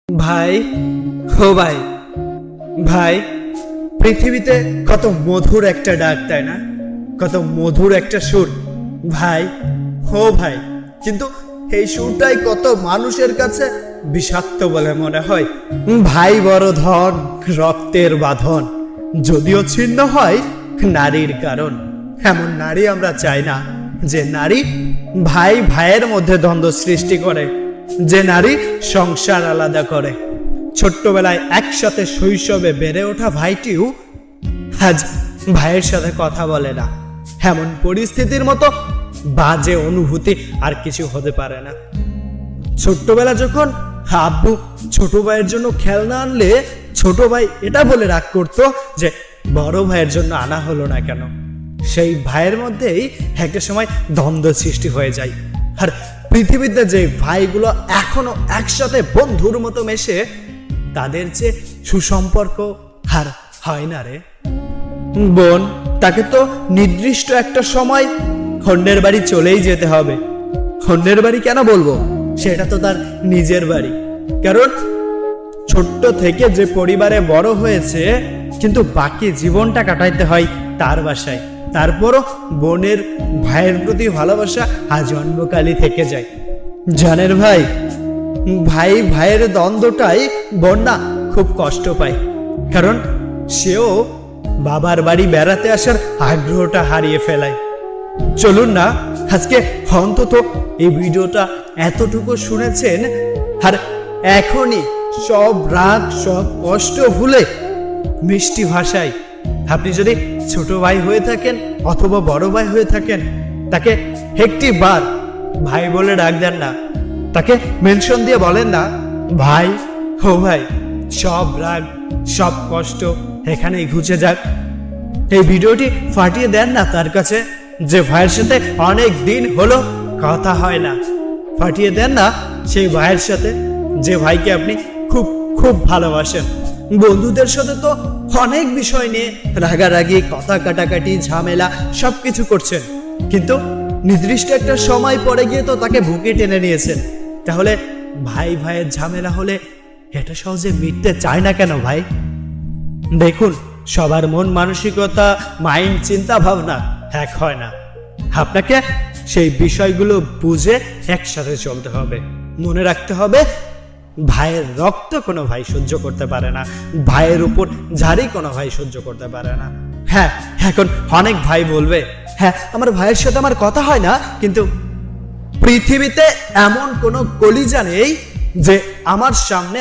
ভাই, ও ভাই, ভাই, পৃথিবীতে কত মধুর একটা ডাক, তাই না? কত মধুর একটা সুর, ভাই, ও ভাই। কিন্তু এই সুরটাই কত মানুষের কাছে বিষাক্ত বলে মনে হয়। ভাই বড় ধন, রক্তের বাঁধন, যদিও ছিন্ন হয় নারীর কারণ। এমন নারী আমরা চাই না, যে নারী ভাই ভাইয়ের মধ্যে দ্বন্দ্ব সৃষ্টি করে, যে নারী সংসার আলাদা করে। ছোট্টবেলায় একসাথে শৈশবে বেড়ে ওঠা ভাইটিও আজ ভাইয়ের সাথে কথা বলে না। এমন পরিস্থিতির মতো বাজে অনুভূতি আর কিছু হতে পারে না। ছোট্টবেলা যখন আব্বু ছোট ভাইয়ের জন্য খেলনা আনলে ছোট ভাই এটা বলে রাগ করতো যে বড় ভাইয়ের জন্য আনা হলো না কেন। সেই ভাইয়ের মধ্যেই একটা সময় দ্বন্দ্ব সৃষ্টি হয়ে যায়। আর পৃথিবীতে যে ভাইগুলো এখনো একসাথে বন্ধুর মতো মেশে, তাদের যে সুসম্পর্ক আর হয় না রে। বোন, তাকে তো নির্দিষ্ট একটা সময় অন্যের বাড়ি চলেই যেতে হবে। অন্যের বাড়ি কেন বলবো, সেটা তো তার নিজের বাড়ি। কারণ ছোট্ট থেকে যে পরিবারে বড় হয়েছে, কিন্তু বাকি জীবনটা কাটাইতে হয় তার বাসায়। তারপরও বোনের ভাইয়ের প্রতি ভালোবাসা আজন্মকালই থেকে যায়। জানেন ভাই, ভাই ভাইয়ের দ্বন্দ্বটাই বোন না খুব কষ্ট পায়। কারণ সেও বাবার বাড়ি বেড়াতে আসার আগ্রহটা হারিয়ে ফেলায়। চলুন না আজকে অন্তত এই ভিডিওটা এতটুকু শুনেছেন, আর এখনই সব রাগ সব কষ্ট ভুলে মিষ্টি ভাষায়, আপনি যদি ছোট ভাই হয়ে থাকেন অথবা বড় ভাই হয়ে থাকেন, তাকে একটি বার ভাই বলে ডাক দেন না। তাকে মেনশন দিয়ে বলেন না, ভাই, ও ভাই, সব রাগ সব কষ্ট এখানেই ঘুচে যাক। এই ভিডিওটি ফাটিয়ে দেন না তার কাছে, যে ভাইয়ের সাথে অনেক দিন হলো কথা হয় না। ফাটিয়ে দেন না সেই ভাইয়ের সাথে, যে ভাইকে আপনি খুব খুব ভালোবাসেন। বন্ধুদের সাথে তো অনেক বিষয় নিয়ে রাগারাগি, কথা কাটাকাটি, ঝামেলা সবকিছু করছেন, কিন্তু নির্দিষ্ট একটা সময় পরে গিয়ে তো তাকে বুকে টেনে নিয়েছেন। তাহলে ভাই ভাইয়ের ঝামেলা হলে এটা সহজে মিটতে চায় না কেন ভাই? দেখুন, সবার মন মানসিকতা, মাইন্ড, চিন্তা ভাবনা এক হয় না। আপনাকে সেই বিষয়গুলো বুঝে একসাথে চলতে হবে। মনে রাখতে হবে, ভাইয়ের রক্ত কোনো ভাই সহ্য করতে পারে না, ভাইয়ের উপর ঝাড়ি কোনো ভাই সহ্য করতে পারে না। হ্যাঁ, এখন অনেক ভাই বলবে, হ্যাঁ আমার ভাইয়ের সাথে আমার কথা হয় না, কিন্তু পৃথিবীতে এমন কোনো কলিজা নেই যে আমার সামনে